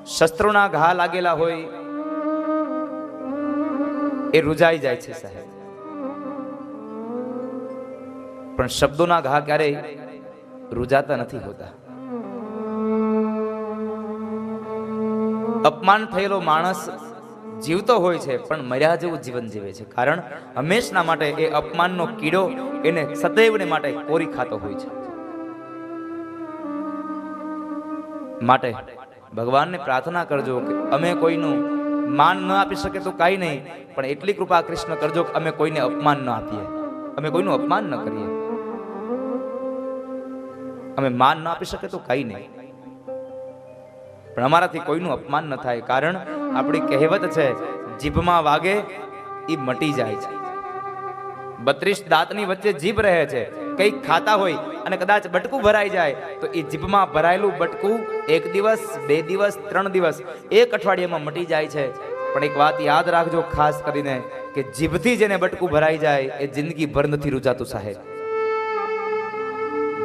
શસ્ત્રોના ઘા લાગેલા હોય એ રૂજાઈ જાય છે સાહેબ, પણ શબ્દોના ઘા ક્યારેય રૂજાતા નથી હોતા. અપમાન થયેલો માણસ જીવતો હોય છે પણ મર્યા જેવું જીવન જીવે છે, કારણ હંમેશના માટે એ અપમાનનો કીડો એને સદૈવને માટે કોરી ખાતો હોય છે. માટે ભગવાનને પ્રાર્થના કરજો કે અમે કોઈનું માન ન આપી શકે તો કાંઈ નહીં, પણ એટલી કૃપા કૃષ્ણ કરજો કે અમે કોઈને અપમાન ન આપીએ, અમે કોઈનું અપમાન ન કરીએ. અમે માન ન આપી શકે તો કાંઈ નહીં, પણ અમારાથી કોઈનું અપમાન ન થાય, કારણ આપણી કહેવત છે જીભમાં વાગે એ મટી જાય છે. 32 દાંતની વચ્ચે જીભ રહે છે. કંઈક ખાતા હોય અને કદાચ બટકું ભરાઈ જાય તો એ જીભમાં ભરાયેલું બટકું 1 દિવસ 2 દિવસ 3 દિવસ 1 અઠવાડિયામાં મટી જાય છે. પણ એક વાત યાદ રાખજો ખાસ કરીને કે જીભથી જેને બટકું ભરાઈ જાય એ જિંદગી ભર નથી રૂજાતું સાહેબ.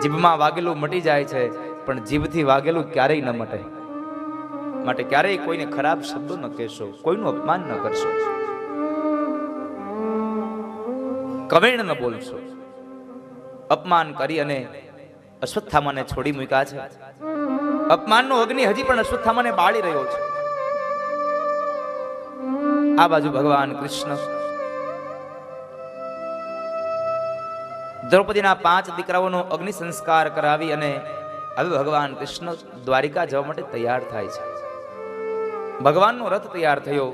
જીભમાં વાગેલું મટી જાય છે પણ જીભથી વાગેલું ક્યારેય ન મટે. માટે ક્યારેય કોઈને ખરાબ શબ્દો ન કહેશો, કોઈનું અપમાન ન કરશો, કમેણ ન બોલશો. અપમાન કરી અને અશ્વત્થામાને છોડી મૂક્યા છે. અપમાનનો અગ્નિ હજી પણ અશ્વત્થામાને બાળી રહ્યો છે. આ બાજુ ભગવાન કૃષ્ણ દ્રૌપદીના 5 દીકરાઓનો અગ્નિ સંસ્કાર કરાવી અને હવે ભગવાન કૃષ્ણ દ્વારિકા જવા માટે તૈયાર થાય છે. ભગવાનનો રથ તૈયાર થયો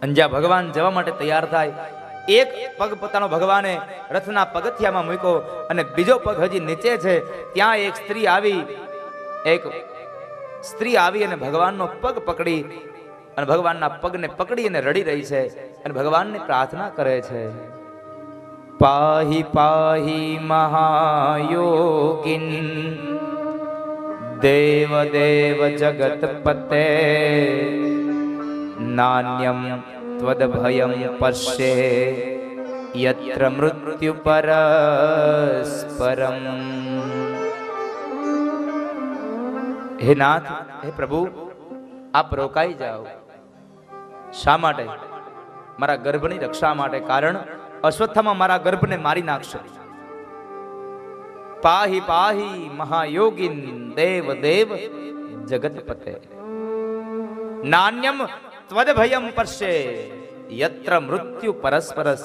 અને જ્યાં ભગવાન જવા માટે તૈયાર થાય, એક પગ પોતાનો ભગવાને રથના પગથિયામાં મૂક્યો અને બીજો પગ હજી નીચે છે. ત્યાં એક સ્ત્રી આવી અને ભગવાનનો પગ પકડી અને ભગવાનના પગને પકડી અને રડી રહી છે અને ભગવાનને પ્રાર્થના કરે છે, પાહી પાહી મહાયોગિન દેવ દેવ જગતપતે નાન્યમ ત્વદભયમ પશ્યે યત્ર મૃત્યુ પરસ્પરમ. હે નાથ, હે પ્રભુ, આપ રોકાઈ જાઓ. શા માટે? મારા ગર્ભની રક્ષા માટે, કારણ અશ્વત્થામા મારા ગર્ભને મારી નાખશે. પાહી પાહી મહાયોગિન દેવ દેવ જગતપતે નાન્યમ ત્વદભયમ પશ્યે યત્ર મૃત્યુ પરસ્પરસ.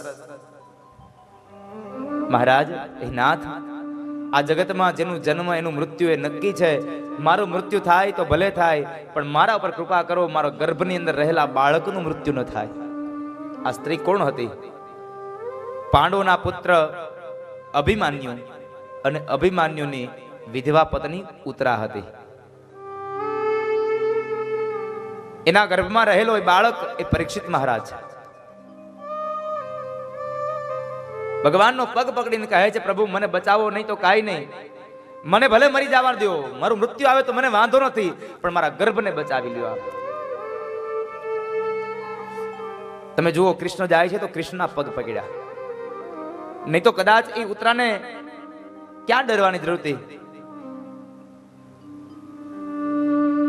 મહારાજ, હે નાથ, આ જગતમાં જેનું જન્મ એનું મૃત્યુ એ નક્કી છે. મારું મૃત્યુ થાય તો ભલે થાય, પણ મારા ઉપર કૃપા કરો, મારો ગર્ભની અંદર રહેલા બાળકનું મૃત્યુ ન થાય. આ સ્ત્રી કોણ હતી? પાંડવોના પુત્ર અભિમાન્યુ અને અભિમાન્યુની વિધવા પત્ની ઉત્તરા હતી. એના ગર્ભમાં રહેલો એ બાળક એ પરીક્ષિત મહારાજ. ભગવાનનો પગ પકડીને કહે છે, પ્રભુ મને બચાવો, નહીં તો કાંઈ નહીં, મને ભલે મરી જવા દો, મારું મૃત્યુ આવે તો મને વાંધો નથી, પણ મારા ગર્ભને બચાવી લ્યો. તમે જુઓ, કૃષ્ણ જાય છે તો કૃષ્ણના પગ પકડ્યા, નહીં તો કદાચ એ ઉત્તરાને ક્યાં ડરવાની જરૂર હતી?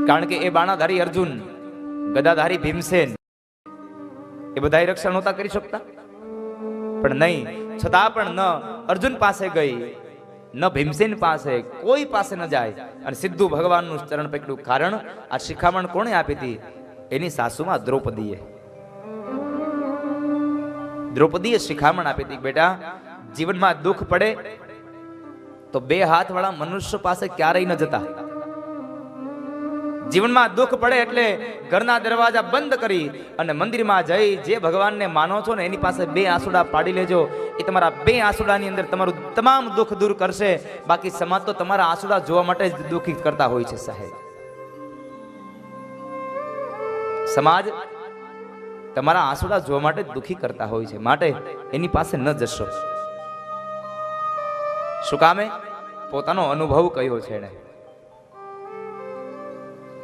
કારણ કે એ બાણાધારી અર્જુન, ગદાધારી ભીમસેન, એ બધાય રક્ષણ નહોતા કરી શકતા. પણ નહીં, છતાં પણ ન અર્જુન પાસે ગઈ, ન ભીમસેન પાસે, કોઈ પાસે ન જાય અને સીધું ભગવાનનું ચરણ પકડ્યું. કારણ આ શિખામણ કોણે આપી હતી? એની સાસુમાં દ્રૌપદીએ. દ્રૌપદીએ શિખામણ આપી હતી, બેટા જીવનમાં દુઃખ પડે તો 2 હાથવાળા મનુષ્ય પાસે ક્યારેય ન જતા. જીવનમાં દુઃખ પડે એટલે ઘરના દરવાજા બંધ કરી અને મંદિરમાં જઈ જે ભગવાનને માનો છો ને એની પાસે 2 આંસુડા પાડી લેજો. એ તમારા 2 આંસુડાની અંદર તમારું તમામ દુઃખ દૂર કરશે. બાકી સમાજ તો તમારા આંસુડા જોવા માટે જ દુઃખી કરતા હોય છે સાહેબ. સમાજ તમારા આંસુડા જોવા માટે જ દુઃખી કરતા હોય છે. માટે એની પાસે ન જશો. શું કામે? પોતાનો અનુભવ કયો છે એને,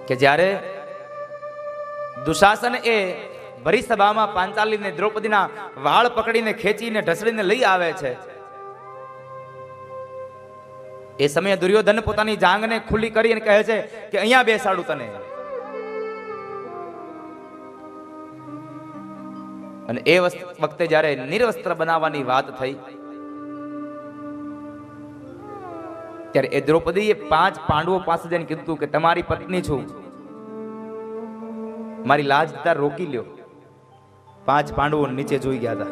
કે જ્યારે દુશાસન એ ભરી સભામાં પાંચાલીને દ્રૌપદીના વાળ પકડીને ખેંચીને ઢસડીને લઈ આવે છે, એ સમયે દુર્યોધન પોતાની જાંગને ખુલ્લી કરી અને કહે છે કે અહીંયા બેસાડું તને. અને એ વખતે જ્યારે નિર્વસ્ત્ર બનાવવાની વાત થઈ ત્યારે એ દ્રૌપદીએ 5 પાંડવો પાસે જઈને કીધું કે તમારી પત્ની છું, મારી લાજ રોકી લ્યો. 5 પાંડવો નીચે જોઈ ગયા હતા.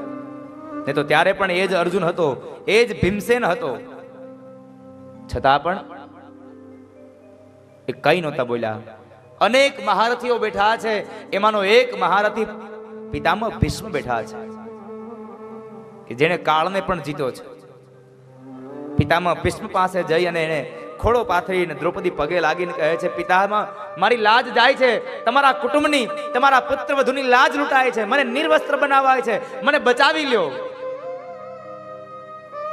ને તો ત્યારે પણ એ જ અર્જુન હતો, એ જ ભીમસેન હતો, છતાં પણ એ કઈ નહોતા બોલ્યા. અનેક મહારથીઓ બેઠા છે, એમાંનો એક મહારથી પિતામહ ભીષ્મ બેઠા છે કે જેણે કાળને પણ જીત્યો છે. પિતામહ ભીષ્મ પાસે જઈ અને એને ખોળો પાથરીને દ્રૌપદી પગે લાગીને કહે છે, પિતામહ મારી લાજ જાય છે, તમારા કુટુંબની, તમારા પુત્ર વધુની લાજ લૂંટાય છે, મને નિર્વસ્ત્ર બનાવાય છે, મને બચાવી લ્યો.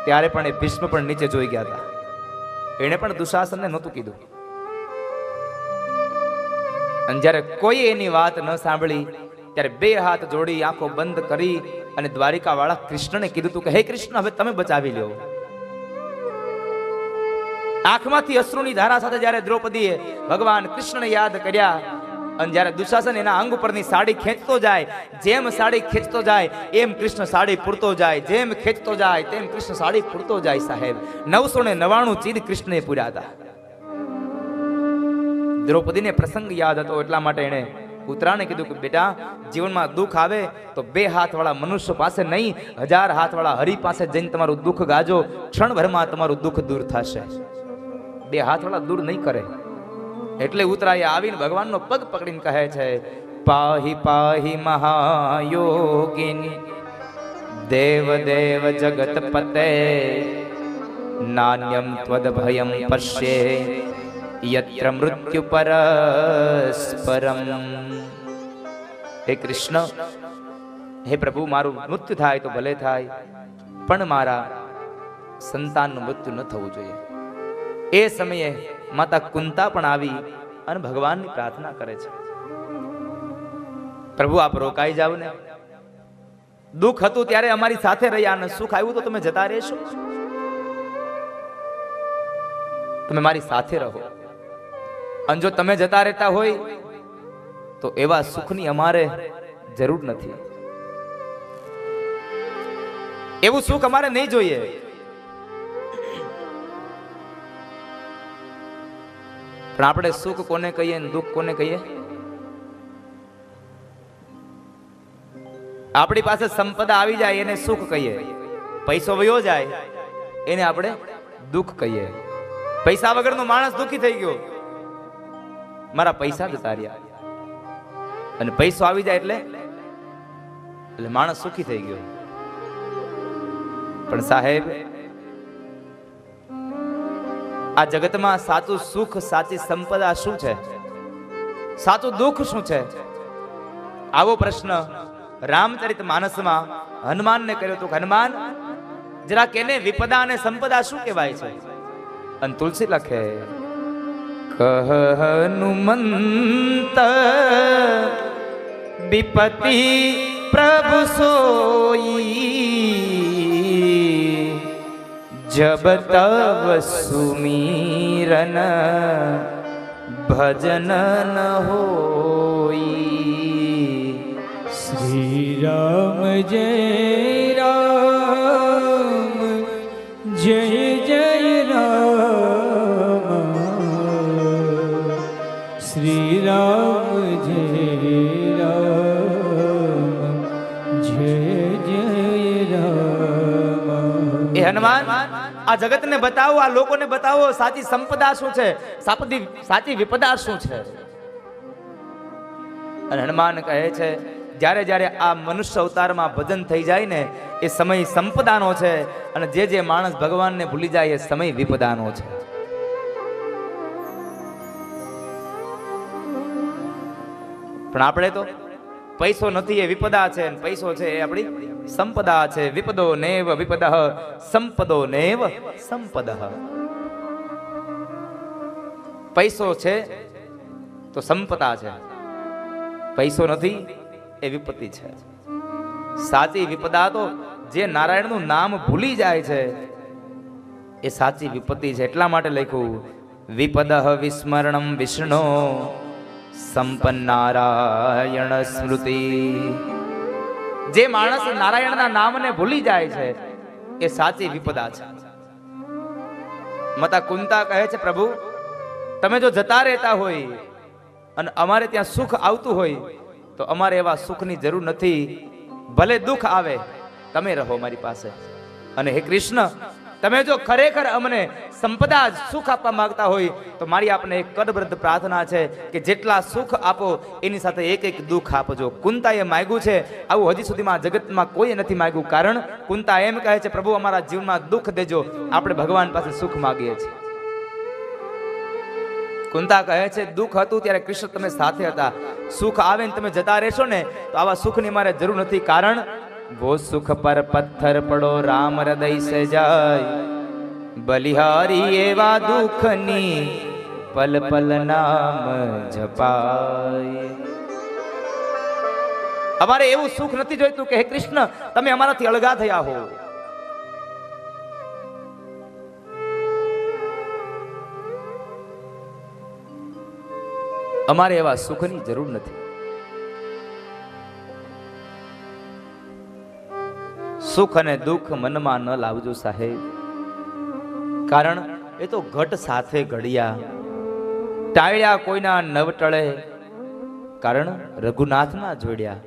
ત્યારે પણ એ ભીષ્મ પણ નીચે જોઈ ગયા હતા. એને પણ દુશાસનને નહોતું કીધું. અને જ્યારે કોઈ એની વાત ન સાંભળી ત્યારે 2 હાથ જોડી આંખો બંધ કરી અને દ્વારિકા વાળા કૃષ્ણને કીધું હતું કે હે કૃષ્ણ, હવે તમે બચાવી લ્યો. આંખમાંથી અશ્રુની ધારા સાથે જ્યારે દ્રૌપદીએ ભગવાન કૃષ્ણને યાદ કર્યા અને જ્યારે દુશાસન એના અંગ ઉપરની સાડી ખેંચતો જાય, જેમ સાડી ખેંચતો જાય એમ કૃષ્ણ સાડી પૂરતો જાય, જેમ ખેંચતો જાય તેમ કૃષ્ણ સાડી પૂરતો જાય. સાહેબ 999 ચીર કૃષ્ણએ પૂર્યા હતા. દ્રૌપદીને પ્રસંગ યાદ હતો, એટલા માટે એને પુત્રાને કીધું કે બેટા, જીવનમાં દુઃખ આવે તો 2 હાથવાળા મનુષ્ય પાસે નહીં, 1000 હાથવાળા હરિ પાસે જઈને તમારું દુઃખ ગાજો, ક્ષણભરમાં તમારું દુઃખ દૂર થશે. 2 હાથવાળા દૂર નહીં કરે. એટલે ઉતરાએ આવીને ભગવાનનો પગ પકડીને કહે છે, પાહી પાહી મહાયોગિની દેવ દેવ જગત પતે નાન્યમ ત્વદ ભયમ પશ્યે યત્ર મૃત્યુ પરસ્પરમ. હે કૃષ્ણ, હે પ્રભુ, મારું મૃત્યુ થાય તો ભલે થાય, પણ મારા સંતાનનું મૃત્યુ ન થવું જોઈએ. એ સમયે માતા કુંતા પણ આવી અને ભગવાનની પ્રાર્થના કરે છે, પ્રભુ આપ રોકાઈ જાવ ને. દુઃખ હતું ત્યારે અમારી સાથે રહ્યા, અને સુખ આવ્યું તો તમે જતા રહેશો. તમે મારી સાથે રહો. અને જો તમે જતા રહેતા હોય તો એવા સુખની અમારે જરૂર નથી. એવું સુખ અમારે નહીં જોઈએ. પણ આપણે સુખ કોને કહીએ ને દુઃખ કોને કહીએ? આપણી પાસે સંપદા આવી જાય એને સુખ કહીએ, પૈસો વયો જાય એને આપણે દુઃખ કહીએ. પૈસા વગરનો માણસ દુઃખી થઈ ગયો, મારા પૈસા જતા રહ્યા. અને પૈસો આવી જાય એટલે માણસ સુખી થઈ ગયો. પણ સાહેબ, આ જગતમાં સાચું સુખ, સાચી સંપદા શું છે? સાચું દુઃખ શું છે? આવો પ્રશ્ન રામચરિત માનસમાં હનુમાનને કર્યો હતો. હનુમાન, જરા કેને વિપદા અને સંપદા શું કહેવાય છે? અને તુલસી લખે, કહ હનુમંત વિપતિ પ્રભુ સોઈ, જબ તવ સુમીરન ભજન ન હોઈ. શ્રી રામ જય રામ, જય જય રામ, શ્રી રામ જય રામ, જય જય રામ. એ હનુમાન, આ જગતને બતાવો, આ લોકોને બતાવો સાચી સંપદા શું છે, સાચી વિપદા શું છે. અને હનુમાન કહે છે, જ્યારે જ્યારે આ મનુષ્ય અવતારમાં ભજન થઈ જાય ને એ સમય સંપદાનો છે, અને જે માણસ ભગવાનને ભૂલી જાય એ સમય વિપદાનો છે. પણ આપણે તો પૈસો નથી એ વિપદા છે, અને પૈસો છે એ આપણી સંપદા છે. વિપદો નેવ વિપદઃ સંપદો નેવ સંપદઃ. પૈસો છે તો સંપદા છે, પૈસો નથી એ વિપત્તિ છે. સાચી વિપદા તો જે નારાયણનું નામ ભૂલી જાય છે એ સાચી વિપત્તિ છે. એટલા માટે લખ્યું વિપદઃ વિસ્મરણમ વિષ્ણુ સંપન્નારાયણ સ્મૃતિ. જે માણસ નારાયણના નામને ભૂલી જાય છે એ સાચી વિપદા છે. માતા કુંતા કહે છે પ્રભુ તમે જો જતા રહેતા હોય અને અમારે ત્યાં સુખ આવતું હોય તો અમારે એવા સુખની જરૂર નથી. ભલે દુઃખ આવે તમે રહો મારી પાસે. અને હે કૃષ્ણ તમે જો ખરેખર અમને સંપદા સુખ આપવા માંગતા હોય તો મારી આપને એક કરબદ્ધ પ્રાર્થના છે કે જેટલા સુખ આપો એની સાથે એક એક દુઃખ આપજો. કુંતાએ માંગ્યું છે આવું હજી સુધીમાં જગતમાં કોઈ નથી માંગ્યું. કારણ કુંતા એમ કહે છે પ્રભુ અમારા જીવનમાં દુઃખ દેજો. આપણે ભગવાન પાસે સુખ માંગીએ છીએ. કુંતા કહે છે દુઃખ હતું ત્યારે કૃષ્ણ તમે સાથે હતા. સુખ આવે ને તમે જતા રહેશો ને તો આવા સુખની મારે જરૂર નથી. કારણ वो सुख पर पत्थर पड़ो राम हृदय से जाय बलिहारी एवा दुखनी पल पल नाम जपाय. અમારે એવું સુખ નથી જોઈતું કે હે કૃષ્ણ તમે અમારાથી અળગા થયા હો. અમારે એવા સુખની જરૂર નથી. સુખ અને દુઃખ મનમાં ન લાવજો સાહેબ. કારણ એ તો ઘટ સાથે ઘડ્યા ટાળ્યા કોઈના નવ ટળે. કારણ રઘુનાથના જોડ્યા.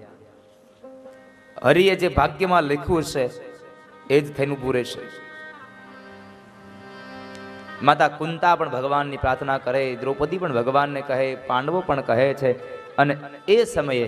હરિએ જે ભાગ્યમાં લખ્યું છે એ જ થઈને પૂરે છે. માતા કુંતા પણ ભગવાનની પ્રાર્થના કરે, દ્રૌપદી પણ ભગવાનને કહે, પાંડવો પણ કહે છે. અને એ સમયે